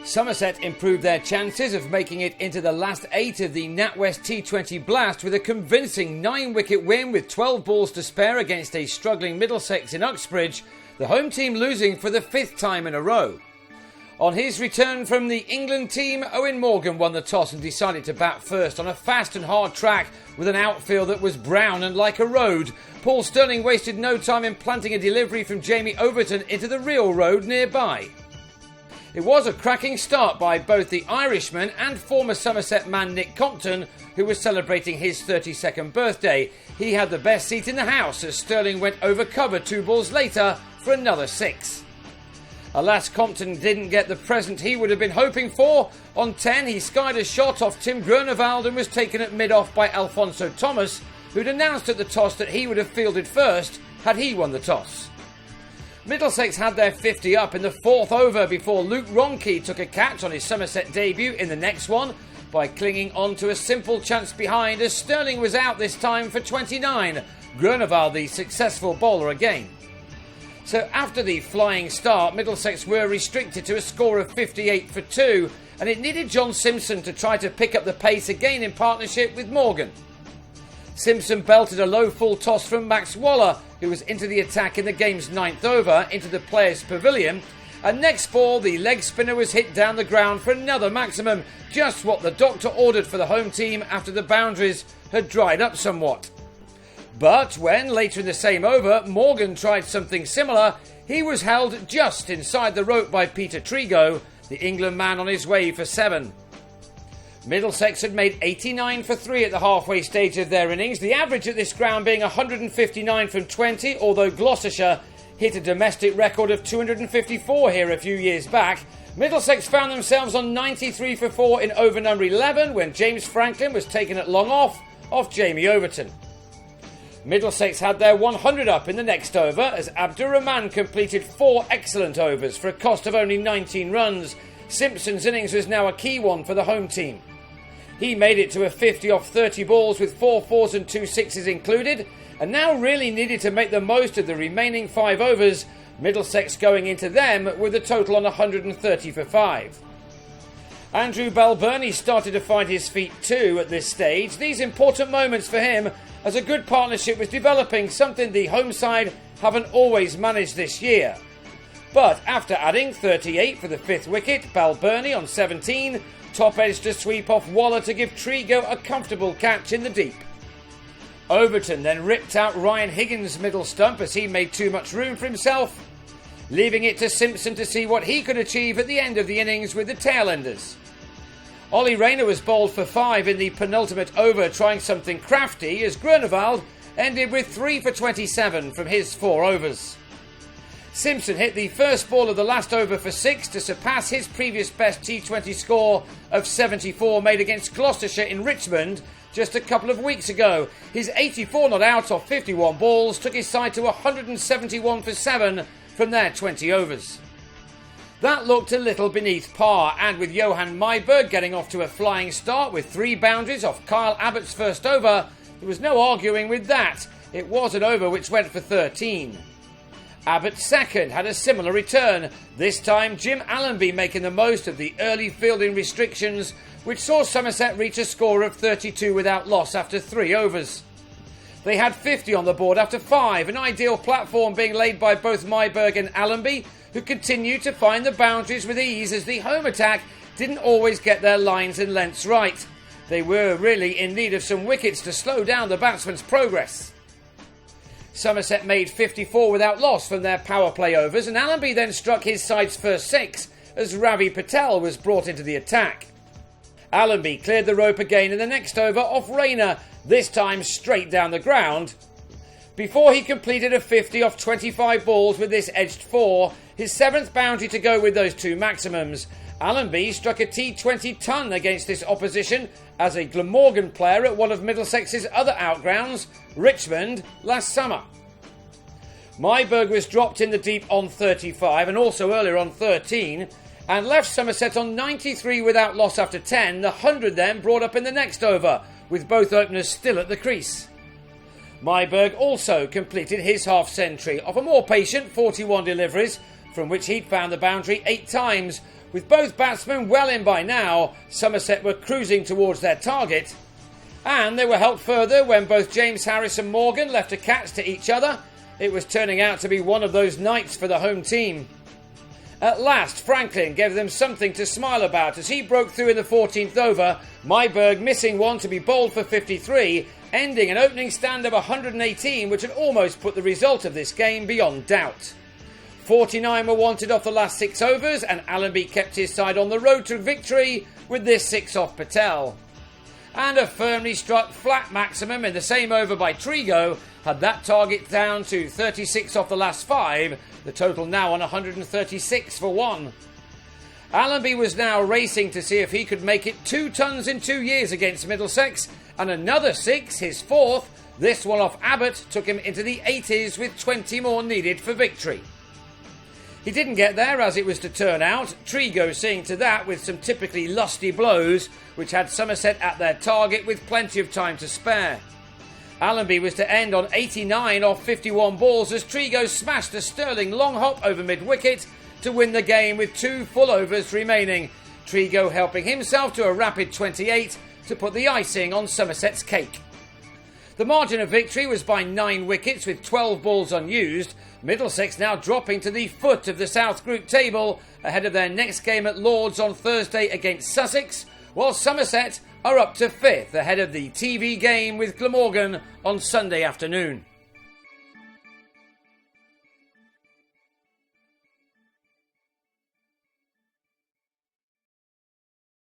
Somerset improved their chances of making it into the last 8 of the NatWest T20 Blast with a convincing 9-wicket win with 12 balls to spare against a struggling Middlesex in Uxbridge, the home team losing for the 5th time in a row. On his return from the England team, Owen Morgan won the toss and decided to bat first on a fast and hard track with an outfield that was brown and like a road. Paul Stirling wasted no time in planting a delivery from Jamie Overton into the real road nearby. It was a cracking start by both the Irishman and former Somerset man Nick Compton, who was celebrating his 32nd birthday. He had the best seat in the house as Stirling went over cover 2 balls later for another 6. Alas, Compton didn't get the present he would have been hoping for. On 10, he skied a shot off Tim Groenewald and was taken at mid-off by Alphonso Thomas, who'd announced at the toss that he would have fielded first had he won the toss. Middlesex had their 50 up in the 4th over before Luke Ronke took a catch on his Somerset debut in the next one by clinging on to a simple chance behind as Stirling was out this time for 29. Groenewald the successful bowler again. So after the flying start, Middlesex were restricted to a score of 58 for 2, and it needed John Simpson to try to pick up the pace again in partnership with Morgan. Simpson belted a low full toss from Max Waller, who was into the attack in the game's 9th over, into the players' pavilion, and next ball the leg spinner was hit down the ground for another maximum, just what the doctor ordered for the home team after the boundaries had dried up somewhat. But when, later in the same over, Morgan tried something similar, he was held just inside the rope by Peter Trigo, the England man on his way for 7. Middlesex had made 89 for 3 at the halfway stage of their innings, the average at this ground being 159 from 20, although Gloucestershire hit a domestic record of 254 here a few years back. Middlesex found themselves on 93 for 4 in over number 11 when James Franklin was taken at long off Jamie Overton. Middlesex had their 100 up in the next over as Abdur Rahman completed 4 excellent overs for a cost of only 19 runs. Simpson's innings was now a key one for the home team. He made it to a 50 off 30 balls with 4 fours and 2 sixes included, and now really needed to make the most of the remaining 5 overs, Middlesex going into them with a total on 130 for 5. Andrew Balbirnie started to find his feet too at this stage. These important moments for him as a good partnership was developing, something the home side haven't always managed this year. But after adding 38 for the 5th wicket, Balbirnie on 17 top-edged to sweep off Waller to give Trigo a comfortable catch in the deep. Overton then ripped out Ryan Higgins' middle stump as he made too much room for himself, leaving it to Simpson to see what he could achieve at the end of the innings with the tailenders. Ollie Rayner was bowled for 5 in the penultimate over, trying something crafty as Groenewald ended with 3 for 27 from his 4 overs. Simpson hit the first ball of the last over for 6 to surpass his previous best T20 score of 74 made against Gloucestershire in Richmond just a couple of weeks ago. His 84 not out off 51 balls took his side to 171 for 7 from their 20 overs. That looked a little beneath par, and with Johan Myburgh getting off to a flying start with 3 boundaries off Kyle Abbott's first over, there was no arguing with that. It was an over which went for 13. Abbott's second had a similar return, this time Jim Allenby making the most of the early fielding restrictions, which saw Somerset reach a score of 32 without loss after 3 overs. They had 50 on the board after 5, an ideal platform being laid by both Myburgh and Allenby, who continued to find the boundaries with ease as the home attack didn't always get their lines and lengths right. They were really in need of some wickets to slow down the batsmen's progress. Somerset made 54 without loss from their power play overs, and Allenby then struck his side's first 6 as Ravi Patel was brought into the attack. Allenby cleared the rope again in the next over off Rayner, this time straight down the ground, before he completed a 50 off 25 balls with this edged 4, his 7th boundary to go with those 2 maximums. Allenby struck a T20 ton against this opposition as a Glamorgan player at one of Middlesex's other outgrounds, Richmond, last summer. Myburgh was dropped in the deep on 35 and also earlier on 13, and left Somerset on 93 without loss after 10, the 100 then brought up in the next over, with both openers still at the crease. Myburgh also completed his half-century of a more patient 41 deliveries from which he'd found the boundary 8 times. With both batsmen well in by now, Somerset were cruising towards their target. And they were helped further when both James Harris and Morgan left a catch to each other. It was turning out to be one of those nights for the home team. At last, Franklin gave them something to smile about as he broke through in the 14th over, Myburgh missing one to be bowled for 53, ending an opening stand of 118 which had almost put the result of this game beyond doubt. 49 were wanted off the last 6 overs and Allenby kept his side on the road to victory with this 6 off Patel. And a firmly struck flat maximum in the same over by Trigo had that target down to 36 off the last 5, the total now on 136 for 1. Allenby was now racing to see if he could make it 2 tons in 2 years against Middlesex, and another 6, his 4th, this one off Abbott, took him into the 80s with 20 more needed for victory. He didn't get there as it was to turn out, Trigo seeing to that with some typically lusty blows, which had Somerset at their target with plenty of time to spare. Allenby was to end on 89 off 51 balls as Trigo smashed a sterling long hop over mid-wicket to win the game with 2 full overs remaining, Trigo helping himself to a rapid 28 to put the icing on Somerset's cake. The margin of victory was by 9 wickets with 12 balls unused, Middlesex now dropping to the foot of the South Group table ahead of their next game at Lord's on Thursday against Sussex, while Somerset are up to 5th ahead of the TV game with Glamorgan on Sunday afternoon.